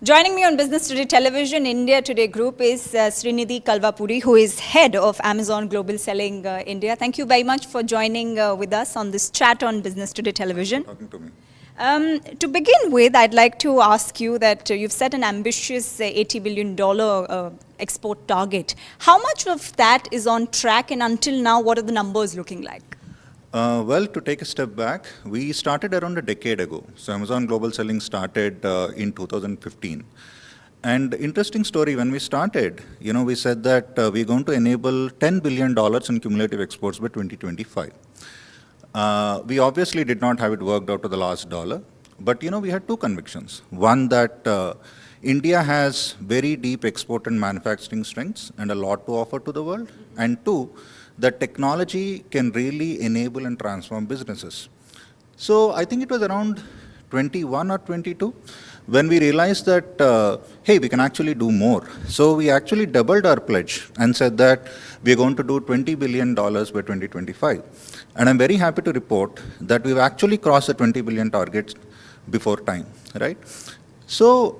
Joining me on Business Today Television, India Today Group is Srinidhi Kalvapuri, who is head of Amazon Global Selling India. Thank you very much for joining with us on this chat on Business Today Television. Talking to me. To begin with, I'd like to ask you that you've set an ambitious $80 billion export target. How much of that is on track, and until now, what are the numbers looking like? Well, to take a step back, we started around a decade ago. So Amazon Global Selling started in 2015. And interesting story, when we started, we said that we're going to enable $10 billion in cumulative exports by 2025. We obviously did not have it worked out to the last dollar, but we had two convictions. One, that India has very deep export and manufacturing strengths and a lot to offer to the world. And two, that technology can really enable and transform businesses. So I think it was around 21 or 22 when we realized that, hey, we can actually do more. So we actually doubled our pledge and said that we're going to do $20 billion by 2025. And I'm very happy to report that we've actually crossed the 20 billion target before time, right? So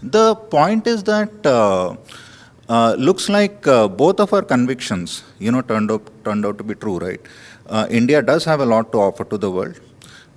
the point is that looks like both of our convictions, turned out to be true, right? India does have a lot to offer to the world,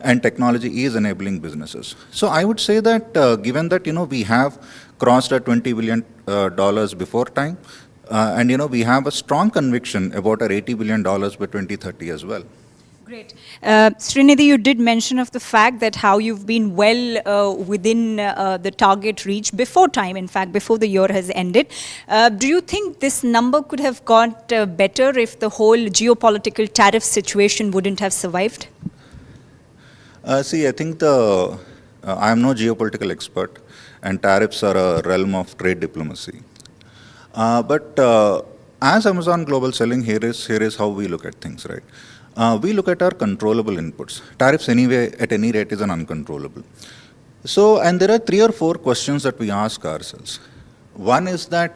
and technology is enabling businesses. So I would say that given that, we have crossed our $20 billion before time, and, we have a strong conviction about our $80 billion by 2030 as well. Great. Srinidhi, you did mention of the fact that how you've been well within the target reach before time, in fact, before the year has ended. Do you think this number could have got better if the whole geopolitical tariff situation wouldn't have survived? See, I think I am no geopolitical expert, and tariffs are a realm of trade diplomacy. But as Amazon Global Selling, here is how we look at things, right? We look at our controllable inputs. Tariffs anyway, at any rate, is an uncontrollable. So, and there are 3 or 4 questions that we ask ourselves. One is that,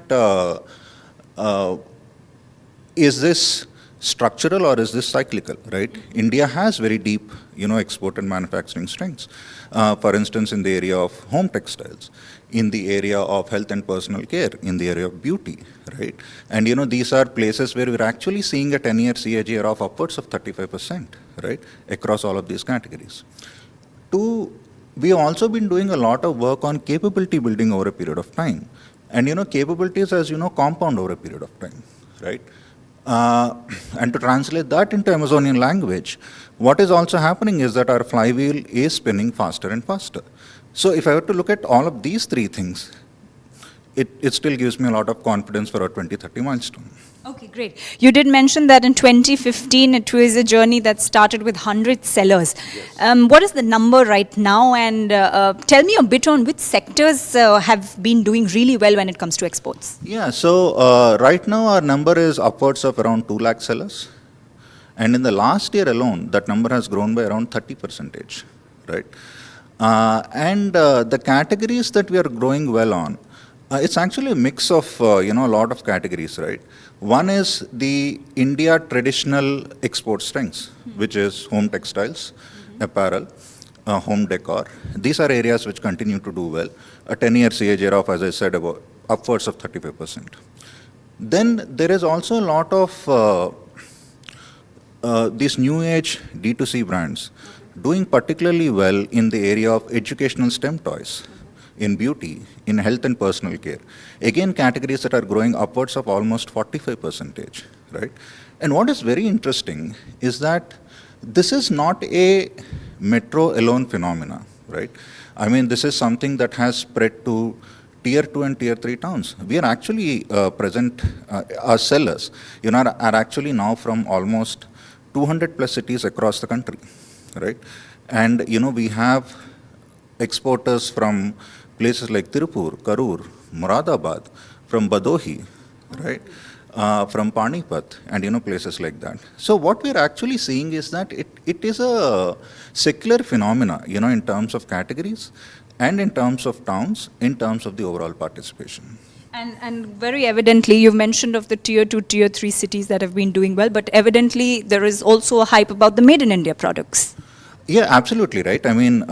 is this structural or is this cyclical, right? India has very deep, export and manufacturing strengths. For instance, in the area of home textiles, in the area of health and personal care, in the area of beauty, right? And these are places where we're actually seeing a 10-year CAGR of upwards of 35%, right? Across all of these categories. 2, we have also been doing a lot of work on capability building over a period of time. And capabilities, as compound over a period of time, right? And to translate that into Amazonian language, what is also happening is that our flywheel is spinning faster and faster. So if I were to look at all of these 3 things, it still gives me a lot of confidence for our 2030 milestone. Okay, great. You did mention that in 2015, it was a journey that started with 100 sellers. Yes. What is the number right now? And tell me a bit on which sectors have been doing really well when it comes to exports. Yeah, so right now our number is upwards of around 2 lakh sellers. And in the last year alone, that number has grown by around 30%, right? And the categories that we are growing well on, it's actually a mix of, a lot of categories, right? One is the India traditional export strengths, which is home textiles, apparel, home decor. These are areas which continue to do well. A 10-year CAGR of, as I said, about upwards of 35%. Then there is also a lot of these new age D2C brands doing particularly well in the area of educational STEM toys, in beauty, in health and personal care. Again, categories that are growing upwards of almost 45%, right? And what is very interesting is that this is not a metro alone phenomena, right? I mean, this is something that has spread to tier 2 and tier 3 towns. We are actually present, our sellers, are actually now from almost 200 plus cities across the country, right? And, we have exporters from places like Tirupur, Karur, Moradabad, from Badohi, right? From Panipat, and, places like that. So what we're actually seeing is that it is a secular phenomena, in terms of categories and in terms of towns, in terms of the overall participation. And very evidently, you've mentioned of the tier 2, tier 3 cities that have been doing well, but evidently there is also a hype about the made in India products. Yeah, absolutely right. I mean,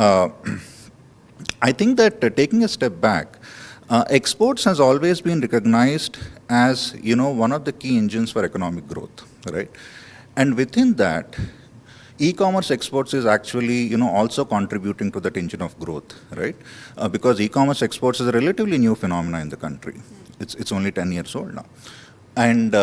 I think that taking a step back, exports has always been recognized as, one of the key engines for economic growth, right? And within that, e-commerce exports is actually, also contributing to that engine of growth, right? Because e-commerce exports is a relatively new phenomena in the country. It's only 10 years old now. And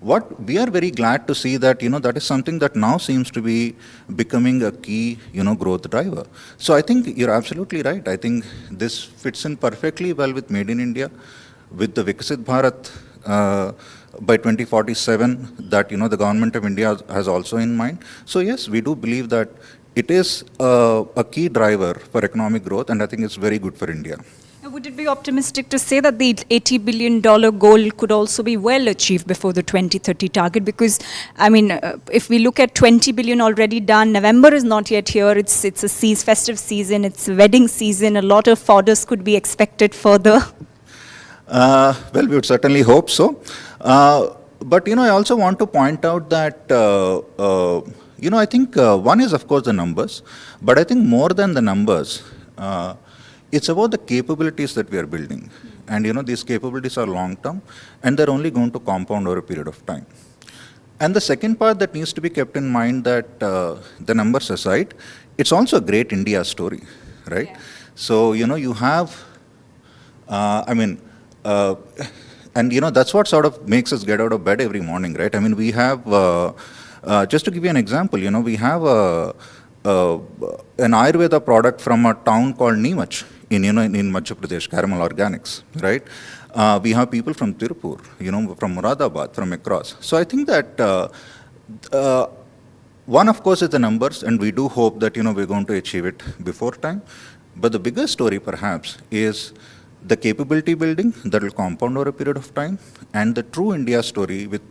what we are very glad to see that, that is something that now seems to be becoming a key, growth driver. So I think you're absolutely right. I think this fits in perfectly well with Made in India, with the Viksit Bharat by 2047 that, the government of India has also in mind. So yes, we do believe that it is a key driver for economic growth, and I think it's very good for India. Would it be optimistic to say that the $80 billion goal could also be well achieved before the 2030 target? Because, if we look at 20 billion already done, November is not yet here. It's a festive season, it's wedding season. A lot of orders could be expected further. Well, we would certainly hope so. But, I also want to point out that, I think one is, of course, the numbers. But I think more than the numbers, it's about the capabilities that we are building. And, these capabilities are long-term, and they're only going to compound over a period of time. And the second part that needs to be kept in mind that the numbers aside, it's also a great India story, right? Yeah. So, you have, and, that's what sort of makes us get out of bed every morning, right? We have, just to give you an example, we have an Ayurveda product from a town called Neemach in Madhya Pradesh, Caramel Organics, right? We have people from Tirupur, from Muradabad, from across. So I think that one, of course, is the numbers, and we do hope that, we're going to achieve it before time. But the bigger story, perhaps, is the capability building that will compound over a period of time, and the true India story with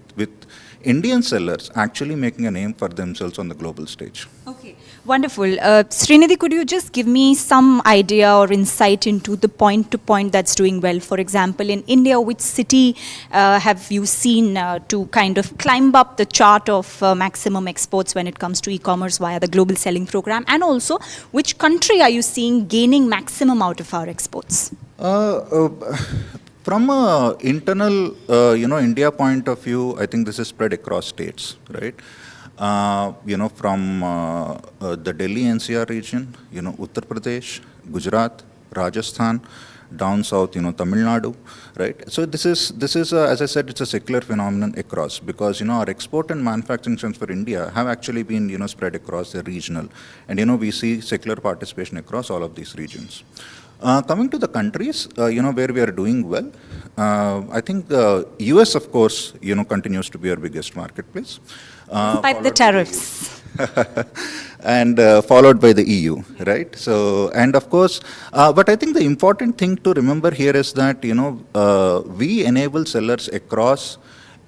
Indian sellers actually making a name for themselves on the global stage. Okay, wonderful. Srinidhi, could you just give me some idea or insight into the point-to-point that's doing well? For example, in India, which city have you seen to kind of climb up the chart of maximum exports when it comes to e-commerce via the global selling program? And also, which country are you seeing gaining maximum out of our exports? From an internal, India point of view, I think this is spread across states, right? From the Delhi NCR region, Uttar Pradesh, Gujarat, Rajasthan, down south, Tamil Nadu, right? So this is as I said, it's a secular phenomenon across, because, our export and manufacturing trends for India have actually been, spread across the regional. And, we see secular participation across all of these regions. Coming to the countries, where we are doing well, I think US, of course, continues to be our biggest marketplace. Despite the tariffs. And followed by the EU, right? So, and of course, but I think the important thing to remember here is that, we enable sellers across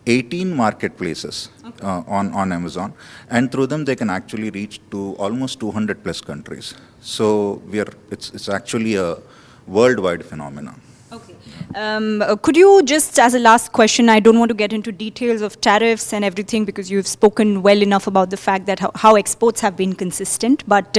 18 marketplaces on Amazon, and through them they can actually reach to almost 200 plus countries. So it's actually a worldwide phenomenon. Okay. Could you just, as a last question, I don't want to get into details of tariffs and everything because you've spoken well enough about the fact that how exports have been consistent, but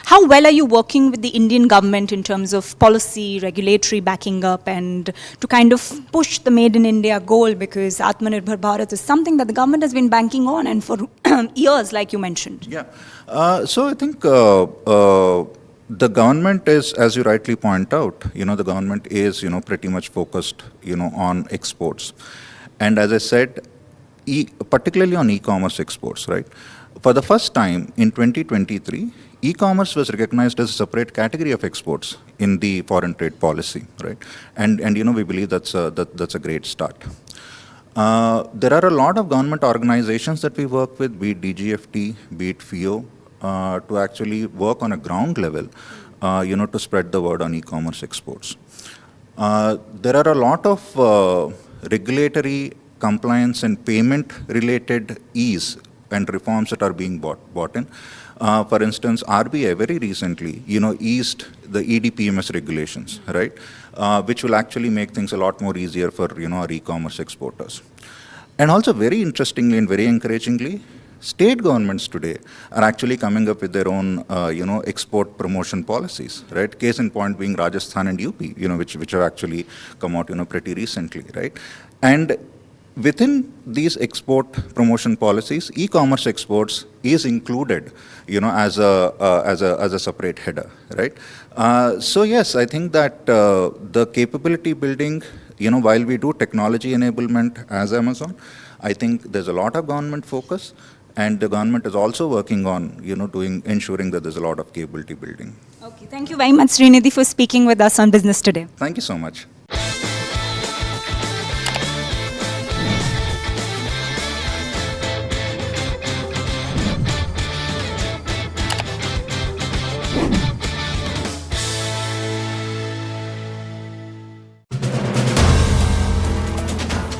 how well are you working with the Indian government in terms of policy, regulatory backing up, and to kind of push the Made in India goal, because Atmanirbhar Bharat is something that the government has been banking on and for years, like you mentioned. Yeah. So I think the government is, as you rightly point out, the government is, pretty much focused, on exports. And as I said, particularly on e-commerce exports, right? For the first time in 2023, e-commerce was recognized as a separate category of exports in the foreign trade policy, right? And we believe that's a great start. There are a lot of government organizations that we work with, be it DGFT, be it FIO, to actually work on a ground level, to spread the word on e-commerce exports. There are a lot of regulatory compliance and payment related ease and reforms that are being brought in. For instance, RBI very recently, eased the EDPMS regulations, right, which will actually make things a lot more easier for, our e-commerce exporters. And also very interestingly and very encouragingly, state governments today are actually coming up with their own, export promotion policies, right? Case in point being Rajasthan and UP, which have actually come out, pretty recently, right? And within these export promotion policies, e-commerce exports is included, as a separate header, right? So yes, I think that the capability building, while we do technology enablement as Amazon, I think there's a lot of government focus, and the government is also working on, ensuring that there's a lot of capability building. Okay, thank you very much, Srinidhi, for speaking with us on Business Today. Thank you so much.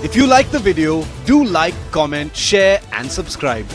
If you like the video, do like, comment, share and subscribe.